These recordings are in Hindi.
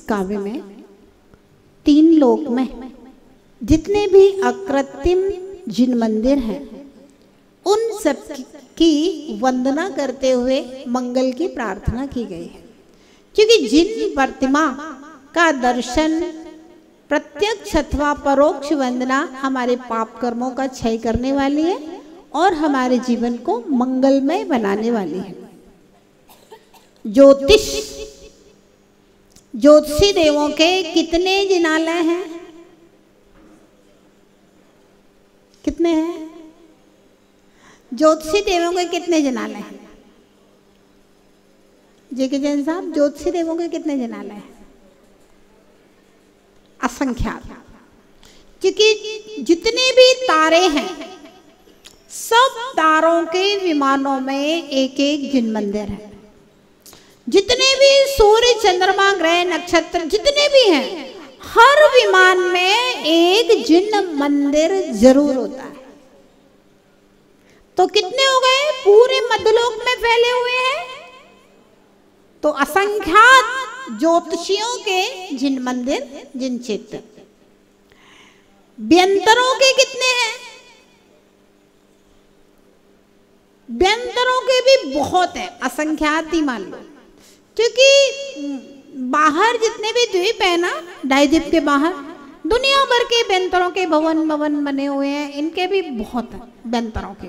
काव्य में 3 लोक में जितने भी अकृत्रिम जिन मंदिर हैं उन सब की वंदना करते हुए मंगल की प्रार्थना की गई है, क्योंकि जिन प्रतिमा का दर्शन प्रत्यक्ष अथवा परोक्ष वंदना हमारे पाप कर्मों का क्षय करने वाली है और हमारे जीवन को मंगलमय बनाने वाली है। ज्योतिषी देवों के कितने जिनालय हैं? कितने हैं? ज्योतिषी देवों के कितने जिनालय हैं? जेके जैन साहब, ज्योतिषी देवों के कितने जिनालय हैं? असंख्यात, क्योंकि जितने भी तारे हैं सब तारों के विमानों में एक एक जिन मंदिर है। जितने भी सूर्य चंद्रमा ग्रह नक्षत्र जितने भी हैं हर विमान में एक जिन मंदिर जरूर होता है। तो कितने हो गए? पूरे मध्यलोक में फैले हुए हैं तो असंख्यात ज्योतिषियों के जिन मंदिर, जिन क्षेत्र। व्यंतरों के कितने हैं? व्यंतरों के भी बहुत है, असंख्यात ही मान लो, क्योंकि बाहर जितने भी द्वीप है ना, डायद्वीप के बाहर दुनिया भर के व्यंतरों के भवन बने हुए हैं, इनके भी बहुत है व्यंतरों के।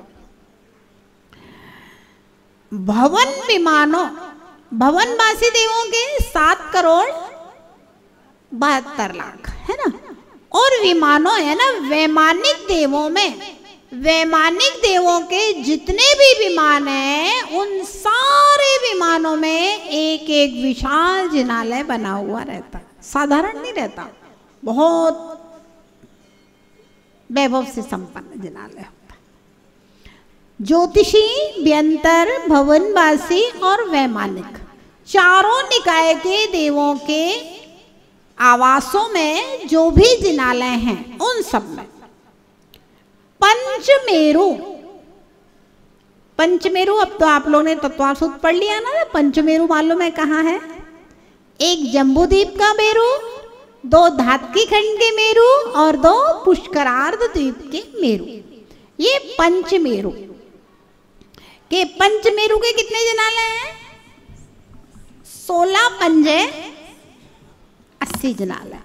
भवन विमानों, भवनवासी देवों के 7,72,00,000 है ना, और विमानों है ना वैमानिक देवों में, वैमानिक देवों के जितने भी विमान हैं उन सारे विमानों में एक एक विशाल जिनालय बना हुआ रहता, साधारण नहीं रहता, बहुत वैभव से संपन्न जिनालय होता। ज्योतिषी, व्यंतर, भवनवासी और वैमानिक चारों निकाय के देवों के आवासों में जो भी जिनालय हैं उन सब में पंचमेरु, पंचमेरु, अब तो आप लोगों ने तत्वासूत्र पढ़ लिया ना, पंचमेरु मालूम है कहाँ है? एक जम्बूद्वीप का मेरु, 2 धातकी खंड के मेरु और 2 पुष्करार्ध द्वीप के मेरु, ये पंचमेरु के। पंचमेरु के कितने जिनालय हैं? 16 पंजे 80 जिनालय।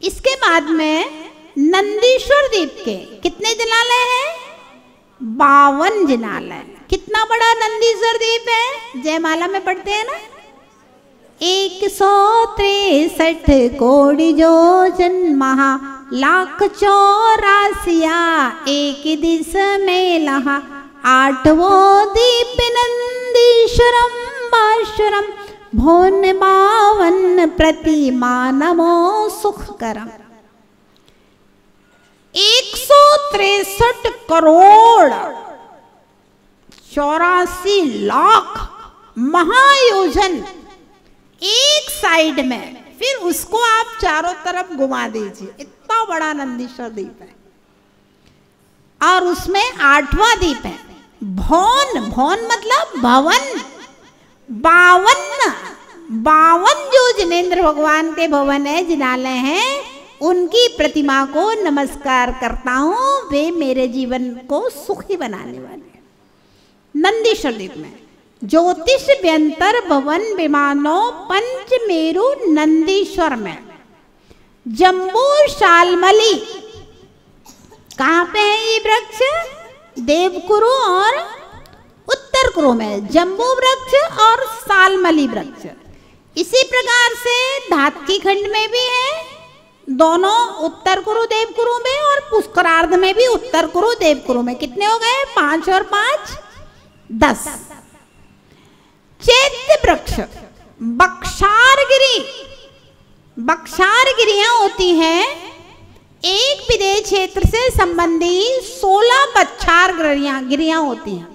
इसके बाद में नंदीश्वर द्वीप के कितने जिनालय हैं? 52 जिनालय। कितना बड़ा नंदीश्वर द्वीप है? जयमाला में पढ़ते हैं ना, 163 कोटि योजन महा, लाख 84 एक दिस में लहा, 8वां दीप नंदीश्वरम बाश्वरम, भोन 52 प्रतिमा नमो सुखकरम। 163 करोड़ 84 लाख महायोजन एक साइड में, फिर उसको आप चारों तरफ घुमा दीजिए, इतना बड़ा नंदीश्वर द्वीप है। और उसमें 8वां द्वीप है भौन, भौन मतलब भवन, 52 जो जिनेंद्र भगवान के भवन है, जिनालय हैं, उनकी प्रतिमा को नमस्कार करता हूं, वे मेरे जीवन को सुखी बनाने वाले हैं। नंदीश्वर द्वीप में ज्योतिष, व्यंतर, भवन, विमानों, पंचमेरु, नंदीश्वर में। जम्बू शालमली कहाँ पे है ये वृक्ष? देवकुरु और उत्तर कुरु में जम्बू वृक्ष और शालमली वृक्ष। इसी प्रकार से धातकी खंड में भी है, दोनों उत्तर कुरु देवकुरु में, और पुष्करार्ध में भी उत्तर कुरु देवकुरु में। कितने हो गए? 5 और 5 10। चैत्य वृक्ष, बक्षारगिरी, बक्षारगिरियां होती हैं एक विदेश क्षेत्र से संबंधी 16 बक्षार गिरियां होती हैं।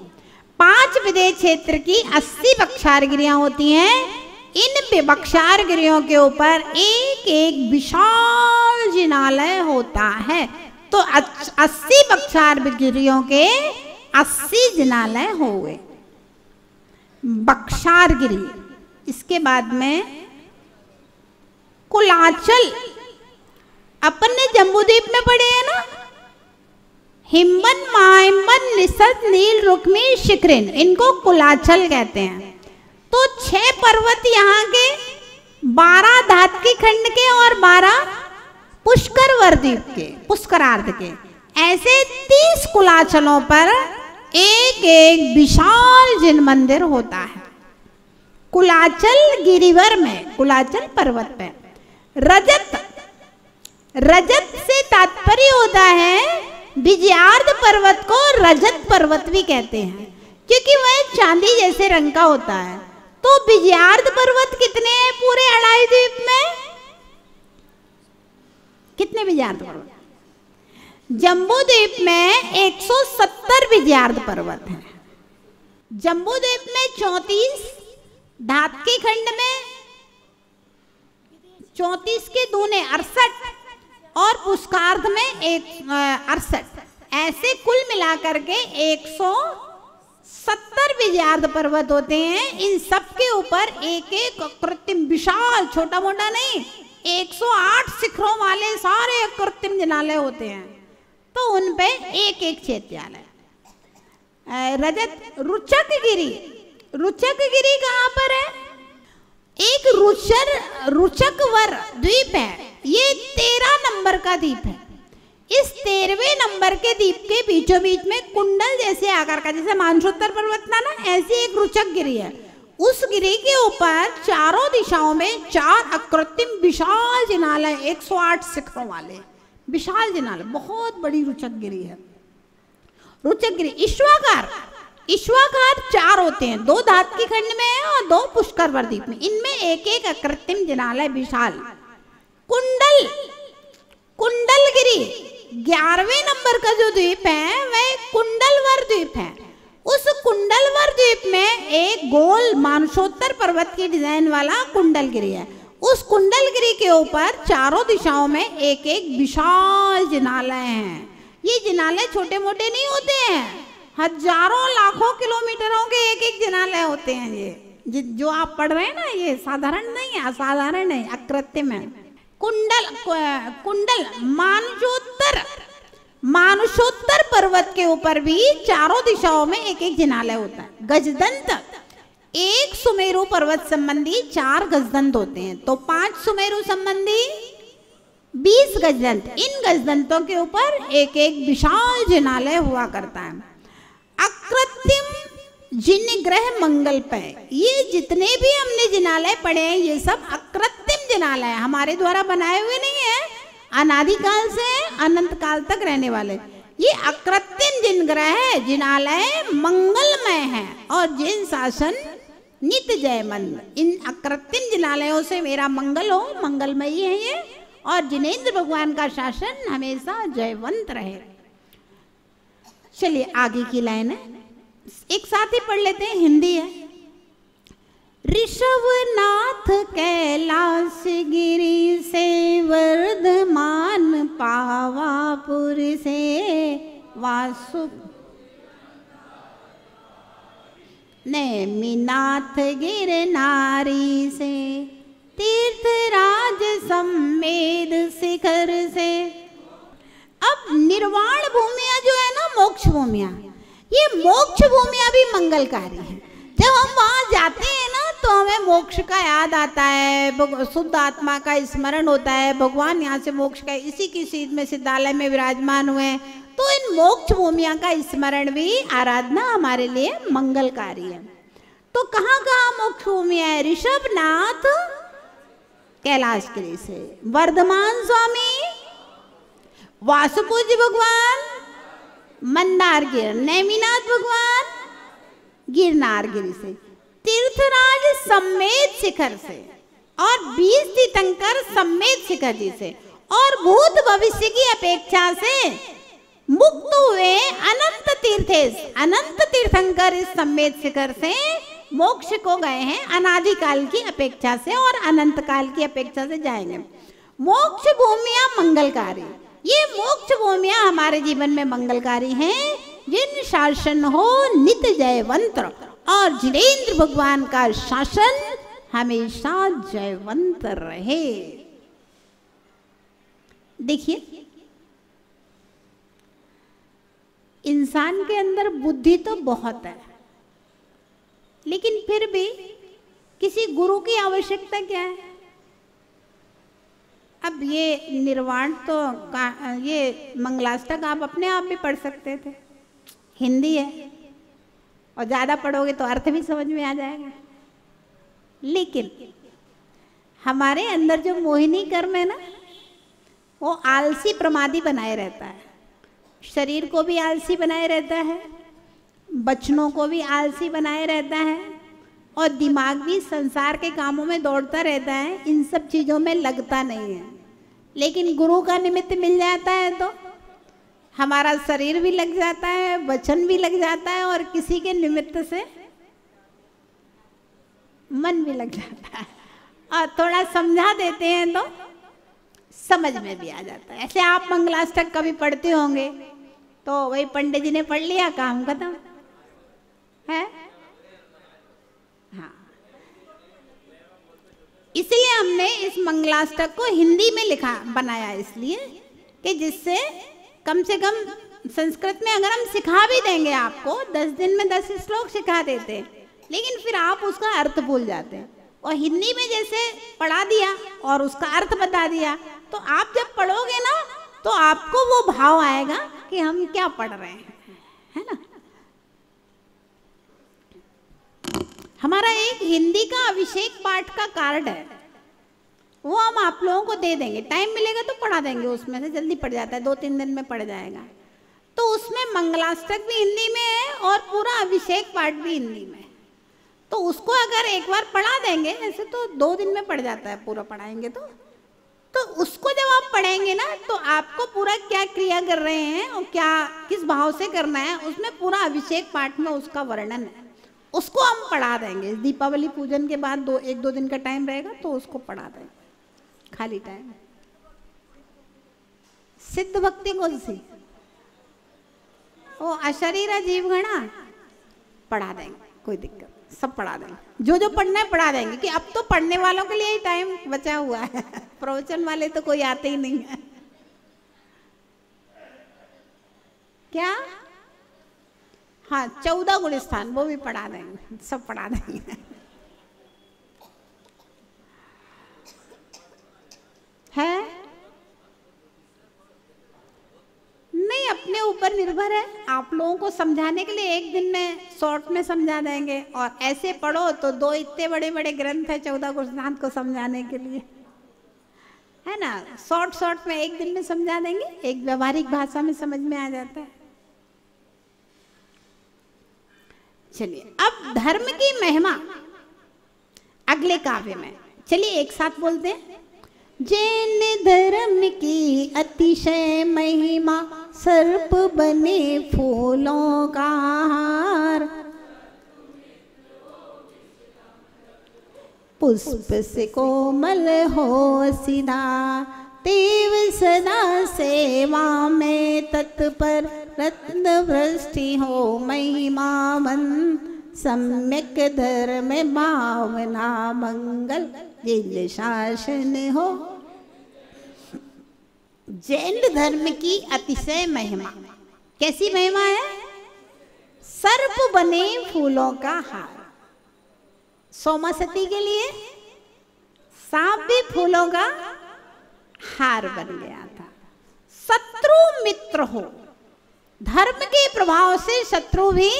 5 विदेश क्षेत्र की 80 बक्षार गिरियां होती हैं। इन बक्षार गिरियों के ऊपर एक एक विशाल जिनालय होता है। तो 80 बक्षार गिरियों के 80 जिनालय हो गए बक्षार गिरी। इसके बाद में कुलाचल अपन ने जम्बूद्वीप में पढ़े हैं ना, हिमवन माहिमवन निसद नील रुक्मी शिखरिन, इनको कुलाचल कहते हैं। तो 6 पर्वत यहाँ के, 12 धात्की खंड के और 12 पुष्कर वर्द्वीप के, पुष्करार्ध के, ऐसे 30 कुलाचलों पर एक एक विशाल जिन मंदिर होता है। कुलाचल गिरिवर में, कुलाचल पर्वत पे रजत, रजत से तात्पर्य होता है विजयार्ध पर्वत को रजत पर्वत भी कहते हैं, क्योंकि वह चांदी जैसे रंग का होता है। तो विजयार्ध पर्वत कितने हैं पूरे अड़ाई द्वीप में? कितने विजयार्ध पर्वत? जम्बूद्वीप में 170 विजयार्ध पर्वत हैं। जम्बूद्वीप में 34, धात्की खंड में 34 के दूने 68 और पुष्करार्ध में 68, ऐसे कुल मिलाकर के 170 विजयार्ध पर्वत होते हैं। इन सब के ऊपर एक एक कृत्रिम विशाल, छोटा मोटा नहीं, 108 शिखरों वाले सारे कृत्रिम जिनालय होते हैं। तो उन पे एक एक चैत्यालय। रजत, रुचक गिरी, रुचक गिरी कहाँ पर है? एक रुचकवर द्वीप है, ये 13 नंबर का द्वीप है। इस 13वें नंबर के द्वीप के बीचों बीच में कुंडल जैसे आकार का, जैसे मानसोत्तर पर्वत था ना, ऐसी एक रुचक गिरी है। उस गिरी के ऊपर चारों दिशाओं में 4 अकृत्रिम विशाल जिनालय, 108 शिखरों वाले विशाल जिनालय, बहुत बड़ी रुचक गिरी है। रुचक गिरी ईश्वाकार, ईश्वाकार 4 होते हैं, 2 धात्की खंड में है और 2 पुष्कर वर्द्वीप में। इनमें एक एक अकृत्रिम जिनालय विशाल। कुंडल, कुंडलगिरी 11वें नंबर का जो द्वीप है वह कुंडलवर द्वीप है। उस कुंडलवर द्वीप में एक गोल मानसोत्तर पर्वत की डिजाइन वाला कुंडलगिरी है। उस कुंडलगिरी के ऊपर चारों दिशाओं में एक एक विशाल जिनालय हैं। ये जिनालय छोटे मोटे नहीं होते हैं, हजारों लाखों किलोमीटरों के एक एक जिनालय होते हैं। ये जो आप पढ़ रहे हैं ना, ये साधारण नहीं है, असाधारण है, अकृत्रिम है। कुंडल, कुंडल मानसोत्तर पर्वत के ऊपर भी चारों दिशाओं में एक एक जिनालय होता है। गजदंत, एक सुमेरु पर्वत संबंधी 4 गजदंत होते हैं, तो 5 सुमेरु संबंधी 20 गजदंत। इन गजदंतों के ऊपर एक एक विशाल जिनालय हुआ करता है। अकृत्रिम जिन ग्रह मंगल पे, ये जितने भी हमने जिनालय पढ़े हैं ये सब अकृत्रिम जिनालय है, हमारे द्वारा बनाए हुए नहीं है, अनादिकाल से अनंत काल तक रहने वाले। ये अकृत्रिम जिन ग्रह जिनालय मंगलमय है और जिन शासन नित जयमंद। इन अकृत्रिम जिनालयों से मेरा मंगल हो, मंगलमयी है ये, और जिनेंद्र भगवान का शासन हमेशा जयवंत रहे। चलिए आगे की लाइन है, एक साथ ही पढ़ लेते हैं, हिंदी है। ऋषभनाथ कैलाश गिरी से वर्धमान पावापुर से वासु नेमिनाथ गिरनारी से तीर्थराज सम्मेद शिखर से। अब निर्वाण भूमिया जो है ना, मोक्ष भूमिया, ये मोक्ष भूमिया भी मंगलकारी है। जब हम वहाँ जाते हैं ना तो हमें मोक्ष का याद आता है, शुद्ध आत्मा का स्मरण होता है, भगवान यहाँ से मोक्ष का इसी की सीध में सिद्धालय में विराजमान हुए। तो इन मोक्ष भूमिया का स्मरण भी, आराधना हमारे लिए मंगलकारी है। तो कहाँ कहाँ मोक्ष भूमिया है? ऋषभनाथ कैलाश गिरी से, वर्धमान स्वामी वासुपूज्य भगवान मंदारगिर, नेमिनाथ भगवान गिरनार गिरी से, तीर्थराज सम्मेद शिखर से और 20 तीर्थंकर सम्मेद शिखर जी से, और भूत भविष्य की अपेक्षा से मुक्त हुए अनंत तीर्थेश, अनंत तीर्थंकर इस सम्मेद शिखर से मोक्ष को गए हैं। अनादिकाल की अपेक्षा से और अनंत काल की अपेक्षा से जाएंगे। मोक्ष भूमिया मंगलकारी, ये मोक्ष भूमिया हमारे जीवन में मंगलकारी हैं, जिन शासन हो नित जयवंत, और जिनेंद्र भगवान का शासन हमेशा जयवंत रहे। देखिए, इंसान के अंदर बुद्धि तो बहुत है, लेकिन फिर भी किसी गुरु की आवश्यकता क्या है? अब ये निर्वाण तो ये मंगलाष्टक आप अपने आप भी पढ़ सकते थे, हिंदी है और ज़्यादा पढ़ोगे तो अर्थ भी समझ में आ जाएगा। लेकिन हमारे अंदर जो मोहिनी कर्म है ना, वो आलसी प्रमादी बनाए रहता है, शरीर को भी आलसी बनाए रहता है, बचनों को भी आलसी बनाए रहता है, और दिमाग भी संसार के कामों में दौड़ता रहता है, इन सब चीज़ों में लगता नहीं है। लेकिन गुरु का निमित्त मिल जाता है तो हमारा शरीर भी लग जाता है, वचन भी लग जाता है, और किसी के निमित्त से मन भी लग जाता है, और थोड़ा समझा देते हैं तो समझ में भी आ जाता है। ऐसे आप मंगलाष्टक कभी पढ़ते होंगे तो वही पंडित जी ने पढ़ लिया, काम खत्म है। हाँ, इसलिए हमने इस मंगलाष्टक को हिंदी में बनाया, इसलिए कि जिससे कम से कम संस्कृत में अगर हम सिखा भी देंगे आपको, 10 दिन में 10 श्लोक सिखा देते, लेकिन फिर आप उसका अर्थ भूल जाते हैं। और हिंदी में जैसे पढ़ा दिया और उसका अर्थ बता दिया, तो आप जब पढ़ोगे ना तो आपको वो भाव आएगा कि हम क्या पढ़ रहे हैं, है ना। हमारा एक हिंदी का अभिषेक पाठ का कार्ड है, वो हम आप लोगों को दे देंगे, टाइम मिलेगा तो पढ़ा देंगे, उसमें से जल्दी पढ़ जाता है, 2-3 दिन में पढ़ जाएगा। तो उसमें मंगलाष्टक भी हिंदी में है और पूरा अभिषेक पाठ भी हिंदी में है। तो उसको अगर एक बार पढ़ा देंगे, ऐसे तो 2 दिन में पढ़ जाता है, पूरा पढ़ाएंगे तो उसको जब आप पढ़ेंगे ना, तो आपको पूरा क्या क्रिया कर रहे हैं और क्या किस भाव से करना है, उसमें पूरा अभिषेक पाठ में उसका वर्णन है। उसको हम पढ़ा देंगे, दीपावली पूजन के बाद 1-2 दिन का टाइम रहेगा तो उसको पढ़ा देंगे, खाली टाइम। सिद्ध भक्ति कौन सी? वो अशरीरा जीवगणा पढ़ा देंगे, कोई दिक्कत, सब पढ़ा देंगे, जो जो पढ़ना है पढ़ा देंगे। कि अब तो पढ़ने वालों के लिए ही टाइम बचा हुआ है, प्रवचन वाले तो कोई आते ही नहीं है। क्या? हाँ, 14 गुण स्थान वो भी पढ़ा देंगे, सब पढ़ा देंगे। है नहीं, अपने ऊपर निर्भर है। आप लोगों को समझाने के लिए एक दिन में शॉर्ट में समझा देंगे, और ऐसे पढ़ो तो 2 इतने बड़े बड़े ग्रंथ है 14 गुण स्थान को समझाने के लिए, है ना। शॉर्ट में एक दिन में समझा देंगे, एक व्यवहारिक भाषा में समझ में आ जाता है। चलिए, अब धर्म की महिमा अगले काव्य में, चलिए एक साथ बोलते हैं। जैन धर्म की अतिशय महिमा, सर्प बने फूलों का हार, पुष्प से कोमल हो सीधा, देव सदा सेवा में तत्पर, रत्न वृष्टि हो महिमावन, सम्यक धर्म भावना मंगल, जिन शासन हो। जैन धर्म की अतिशय महिमा, कैसी महिमा है? सर्प बने फूलों का हार। सोमासती के लिए सांप भी फूलों का हार बन गया था। शत्रु मित्र हो, धर्म के प्रभाव से शत्रु भी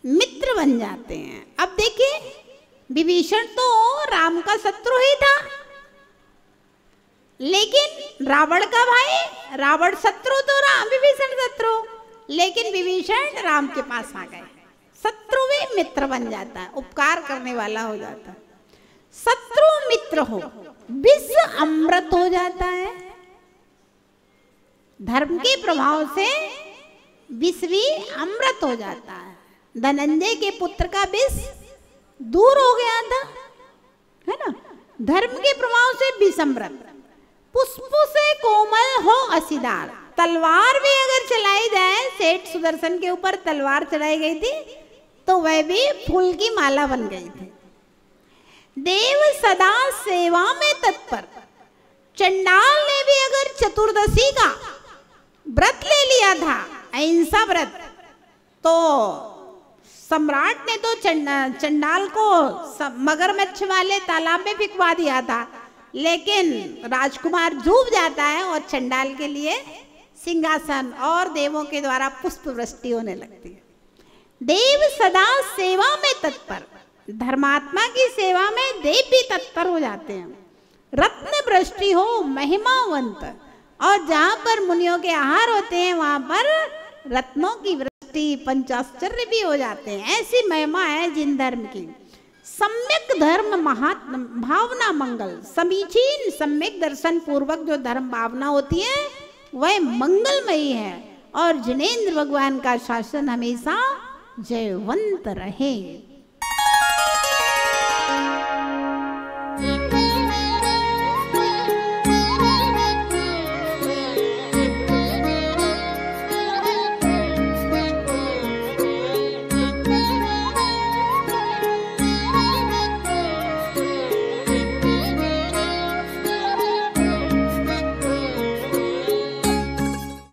मित्र बन जाते हैं। अब देखिए, विभीषण तो राम का शत्रु ही था, लेकिन रावण का भाई, रावण शत्रु तो राम, विभीषण शत्रु, लेकिन विभीषण राम के पास आ गए। शत्रु भी मित्र बन जाता है, उपकार करने वाला हो जाता है। शत्रु मित्र हो, विष अमृत हो जाता है। धर्म के प्रभाव से विष भी अमृत हो जाता है। धनंजय के पुत्र का विष दूर हो गया था, है ना। धर्म के प्रभाव से विष अमृत। पुष्प से कोमल हो असीदार, तलवार भी अगर चलाई जाए, सेठ सुदर्शन के ऊपर तलवार चलाई गई थी तो वह भी फूल की माला बन गई थी। देव सदा सेवा में तत्पर, चंडाल ने भी अगर चतुर्दशी का व्रत ले लिया था, अहिंसा व्रत, तो सम्राट ने तो चंडाल को मगरमच्छ वाले तालाब में फिकवा दिया था, लेकिन राजकुमार डूब जाता है और चंडाल के लिए सिंहासन और देवों के द्वारा पुष्प वृष्टि होने लगती है। देव सदा सेवा में तत्पर, धर्मात्मा की सेवा में देव भी तत्पर हो जाते हैं। रत्न वृष्टि हो महिमावंत, और जहाँ पर मुनियों के आहार होते हैं वहां पर रत्नों की वृष्टि, पंचाश्चर्य भी हो जाते हैं। ऐसी महिमा है जिन धर्म की। सम्यक धर्म महात्म भावना मंगल, समीचीन सम्यक दर्शन पूर्वक जो धर्म भावना होती है वह मंगलमयी है, और जिनेंद्र भगवान का शासन हमेशा जयवंत रहे।